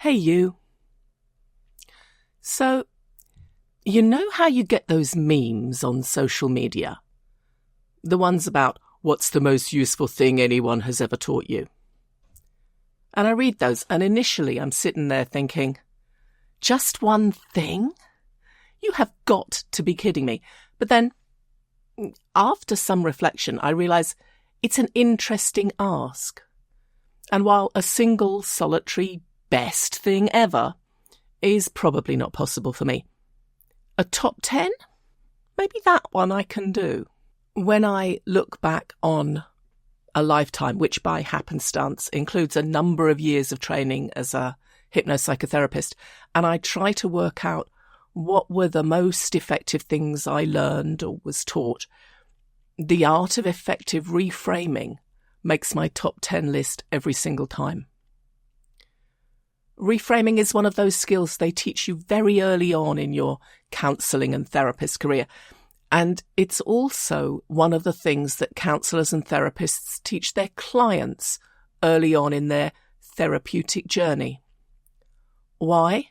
Hey you. So, you know how you get those memes on social media? The ones about what's the most useful thing anyone has ever taught you? And I read those, and initially I'm sitting there thinking, just one thing? You have got to be kidding me. But then, after some reflection, I realise it's an interesting ask. And while a single, solitary, best thing ever is probably not possible for me, a top 10? Maybe that one I can do. When I look back on a lifetime, which by happenstance includes a number of years of training as a hypnopsychotherapist, and I try to work out what were the most effective things I learned or was taught, the art of effective reframing makes my top 10 list every single time. Reframing is one of those skills they teach you very early on in your counselling and therapist career. And it's also one of the things that counsellors and therapists teach their clients early on in their therapeutic journey. Why?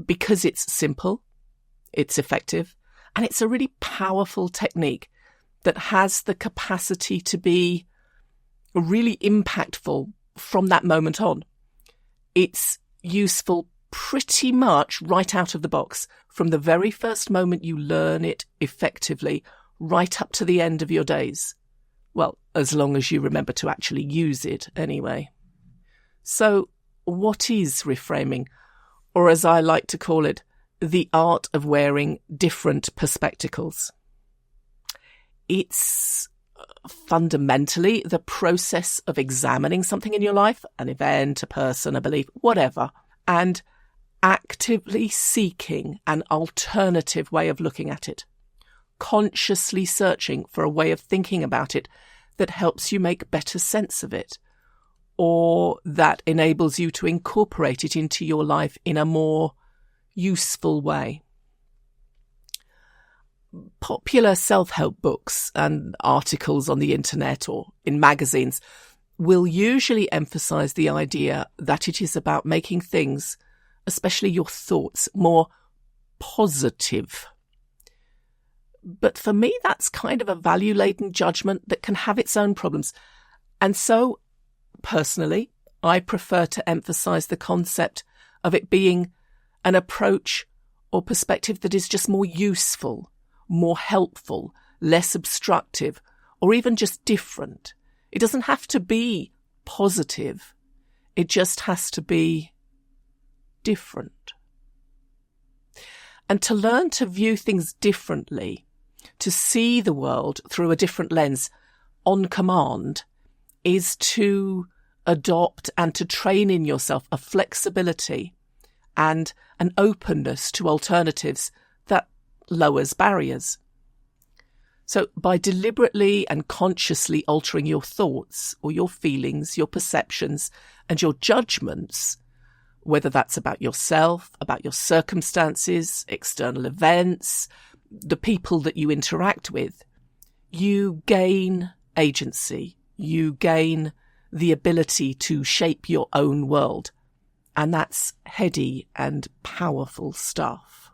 Because it's simple, it's effective, and it's a really powerful technique that has the capacity to be really impactful from that moment on. It's useful pretty much right out of the box, from the very first moment you learn it effectively, right up to the end of your days. Well, as long as you remember to actually use it anyway. So, what is reframing? Or as I like to call it, the art of wearing different perspectacles. It's fundamentally the process of examining something in your life, an event, a person, a belief, whatever, and actively seeking an alternative way of looking at it, consciously searching for a way of thinking about it that helps you make better sense of it, or that enables you to incorporate it into your life in a more useful way. Popular self-help books and articles on the internet or in magazines will usually emphasize the idea that it is about making things, especially your thoughts, more positive. But for me, that's kind of a value-laden judgment that can have its own problems. And so, personally, I prefer to emphasize the concept of it being an approach or perspective that is just more useful, more helpful, less obstructive, or even just different. It doesn't have to be positive. It just has to be different. And to learn to view things differently, to see the world through a different lens on command, is to adopt and to train in yourself a flexibility and an openness to alternatives that lowers barriers. So by deliberately and consciously altering your thoughts or your feelings, your perceptions and your judgments, whether that's about yourself, about your circumstances, external events, the people that you interact with, you gain agency, you gain the ability to shape your own world. And that's heady and powerful stuff.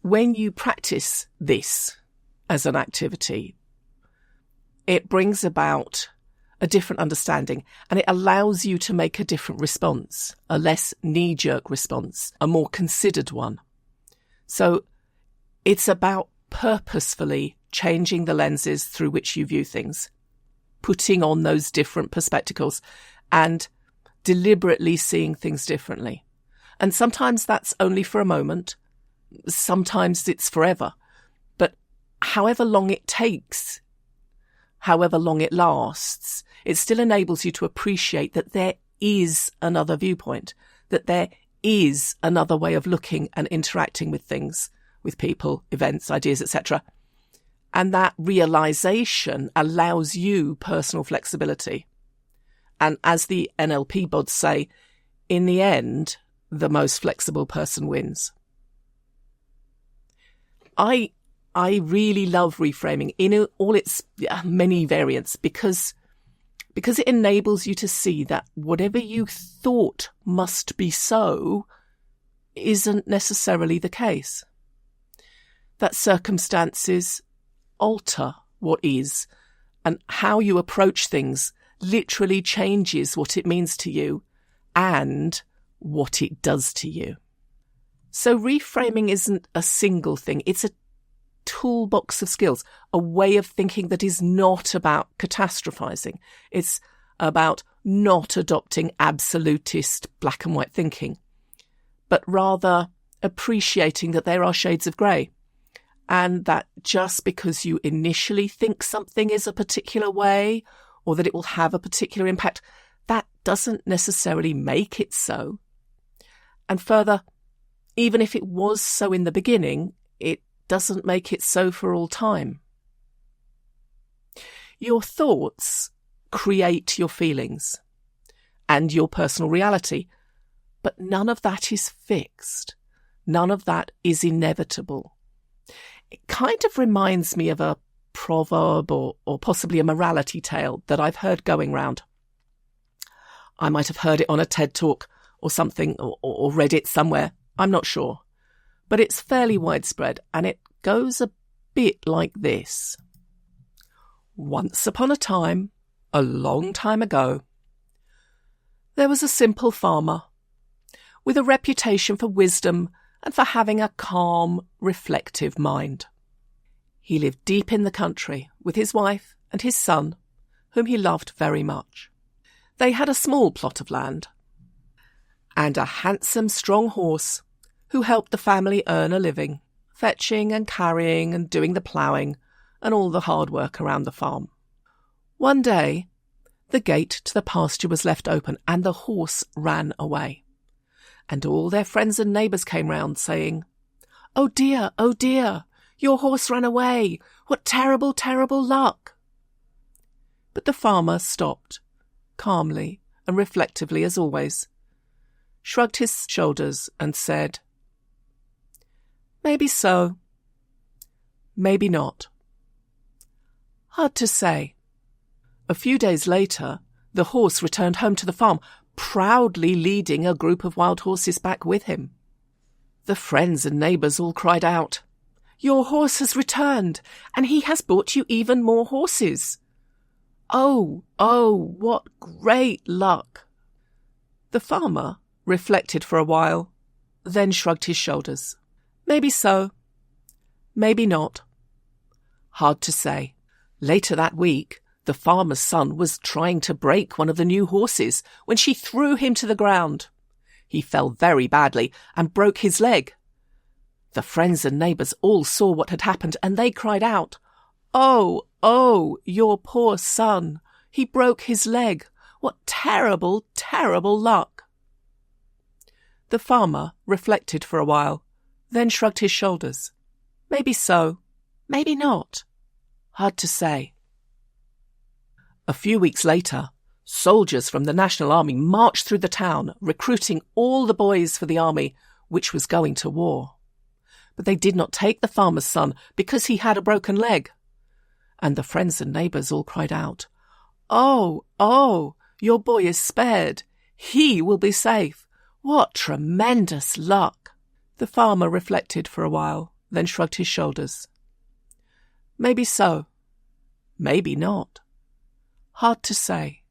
When you practice this as an activity, it brings about a different understanding and it allows you to make a different response, a less knee-jerk response, a more considered one. So it's about purposefully changing the lenses through which you view things, putting on those different perspectacles and deliberately seeing things differently. And sometimes that's only for a moment. Sometimes it's forever. But however long it takes, however long it lasts, it still enables you to appreciate that there is another viewpoint, that there is another way of looking and interacting with things, with people, events, ideas, etc. And that realization allows you personal flexibility. And as the NLP bods say, in the end, the most flexible person wins. I really love reframing in all its many variants because because it enables you to see that whatever you thought must be so isn't necessarily the case. That circumstances alter what is, and how you approach things literally changes what it means to you and what it does to you. So reframing isn't a single thing. It's a toolbox of skills, a way of thinking that is not about catastrophizing. It's about not adopting absolutist black and white thinking, but rather appreciating that there are shades of grey, and that just because you initially think something is a particular way or that it will have a particular impact, that doesn't necessarily make it so. And further, even if it was so in the beginning, it doesn't make it so for all time. Your thoughts create your feelings and your personal reality, but none of that is fixed. None of that is inevitable. It kind of reminds me of a proverb or possibly a morality tale that I've heard going round. I might have heard it on a TED Talk or something, or read it somewhere. I'm not sure. But it's fairly widespread, and it goes a bit like this. Once upon a time, a long time ago, there was a simple farmer with a reputation for wisdom and for having a calm, reflective mind. He lived deep in the country with his wife and his son, whom he loved very much. They had a small plot of land and a handsome, strong horse who helped the family earn a living, fetching and carrying and doing the ploughing and all the hard work around the farm. One day, the gate to the pasture was left open and the horse ran away. And all their friends and neighbours came round saying, oh dear, your horse ran away. What terrible, terrible luck." But the farmer stopped, calmly and reflectively as always, shrugged his shoulders and said, "Maybe so, maybe not. Hard to say." A few days later, the horse returned home to the farm, proudly leading a group of wild horses back with him. The friends and neighbours all cried out, "Your horse has returned, and he has brought you even more horses. Oh, what great luck." The farmer reflected for a while, then shrugged his shoulders. "Maybe so, maybe not. Hard to say." Later that week, the farmer's son was trying to break one of the new horses when she threw him to the ground. He fell very badly and broke his leg. The friends and neighbours all saw what had happened, and they cried out, Oh, your poor son. He broke his leg. What terrible, terrible luck." The farmer reflected for a while, then shrugged his shoulders. "Maybe so, maybe not. Hard to say." A few weeks later, soldiers from the National Army marched through the town, recruiting all the boys for the army, which was going to war. But they did not take the farmer's son because he had a broken leg. And the friends and neighbours all cried out, Oh, your boy is spared. He will be safe. What tremendous luck." The farmer reflected for a while, then shrugged his shoulders. "Maybe so, maybe not. Hard to say.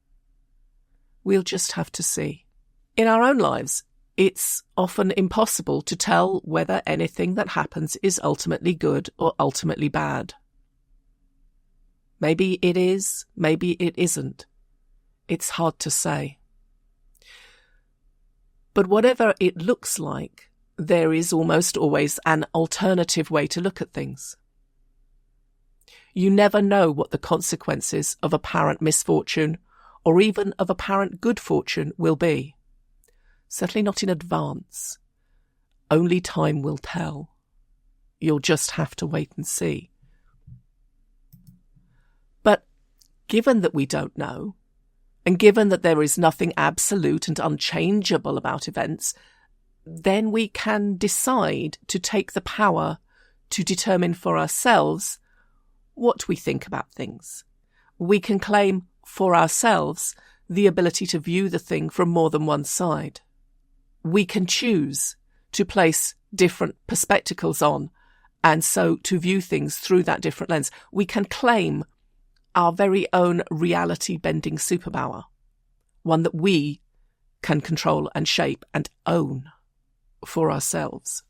We'll just have to see." In our own lives, it's often impossible to tell whether anything that happens is ultimately good or ultimately bad. Maybe it is, maybe it isn't. It's hard to say. But whatever it looks like, there is almost always an alternative way to look at things. You never know what the consequences of apparent misfortune, or even of apparent good fortune, will be. Certainly not in advance. Only time will tell. You'll just have to wait and see. But given that we don't know, and given that there is nothing absolute and unchangeable about events, then we can decide to take the power to determine for ourselves what we think about things. We can claim for ourselves the ability to view the thing from more than one side. We can choose to place different perspectacles on, and so to view things through that different lens. We can claim our very own reality-bending superpower, one that we can control and shape and own for ourselves.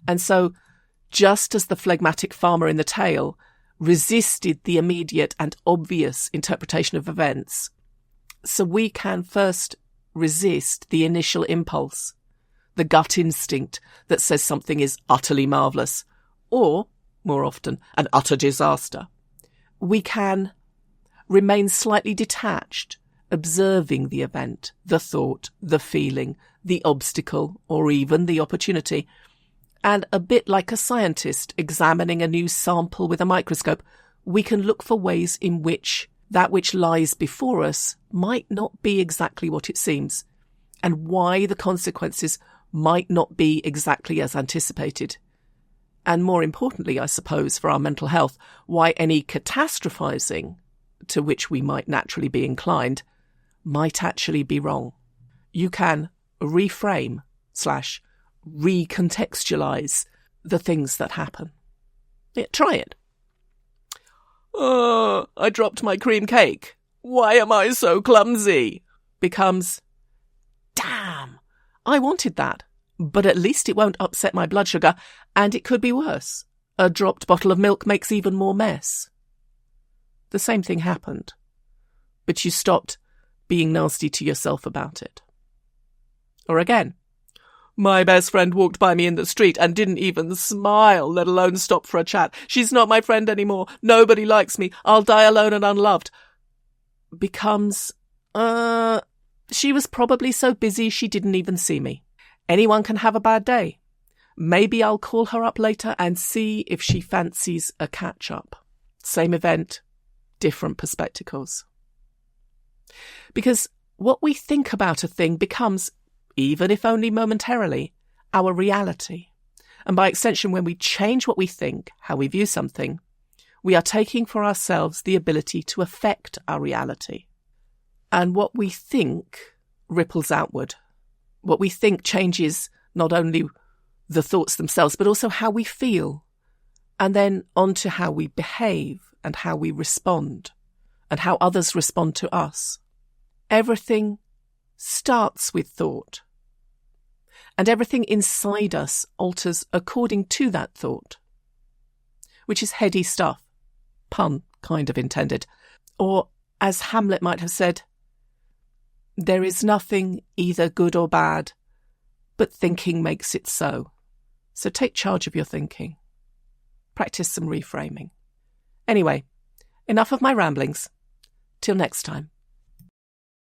And so, just as the phlegmatic farmer in the tale resisted the immediate and obvious interpretation of events, so we can first resist the initial impulse, the gut instinct that says something is utterly marvellous, or, more often, an utter disaster. We can remain slightly detached, observing the event, the thought, the feeling, the obstacle, or even the opportunity, and a bit like a scientist examining a new sample with a microscope, we can look for ways in which that which lies before us might not be exactly what it seems, and why the consequences might not be exactly as anticipated. And more importantly, I suppose, for our mental health, why any catastrophizing to which we might naturally be inclined might actually be wrong. You can reframe / recontextualize the things that happen. Yeah, try it. Oh, I dropped my cream cake. Why am I so clumsy? Becomes, damn, I wanted that, but at least it won't upset my blood sugar, and it could be worse. A dropped bottle of milk makes even more mess. The same thing happened, but you stopped being nasty to yourself about it. Or again, my best friend walked by me in the street and didn't even smile, let alone stop for a chat. She's not my friend anymore. Nobody likes me. I'll die alone and unloved. Becomes, she was probably so busy she didn't even see me. Anyone can have a bad day. Maybe I'll call her up later and see if she fancies a catch-up. Same event, different perspectacles. Because what we think about a thing becomes, even if only momentarily, our reality. And by extension, when we change what we think, how we view something, we are taking for ourselves the ability to affect our reality. And what we think ripples outward. What we think changes not only the thoughts themselves, but also how we feel, and then on to how we behave and how we respond, and how others respond to us. Everything starts with thought, and everything inside us alters according to that thought, which is heady stuff, pun kind of intended, or as Hamlet might have said, there is nothing either good or bad, but thinking makes it so. So take charge of your thinking. Practice some reframing. Anyway, enough of my ramblings. Till next time.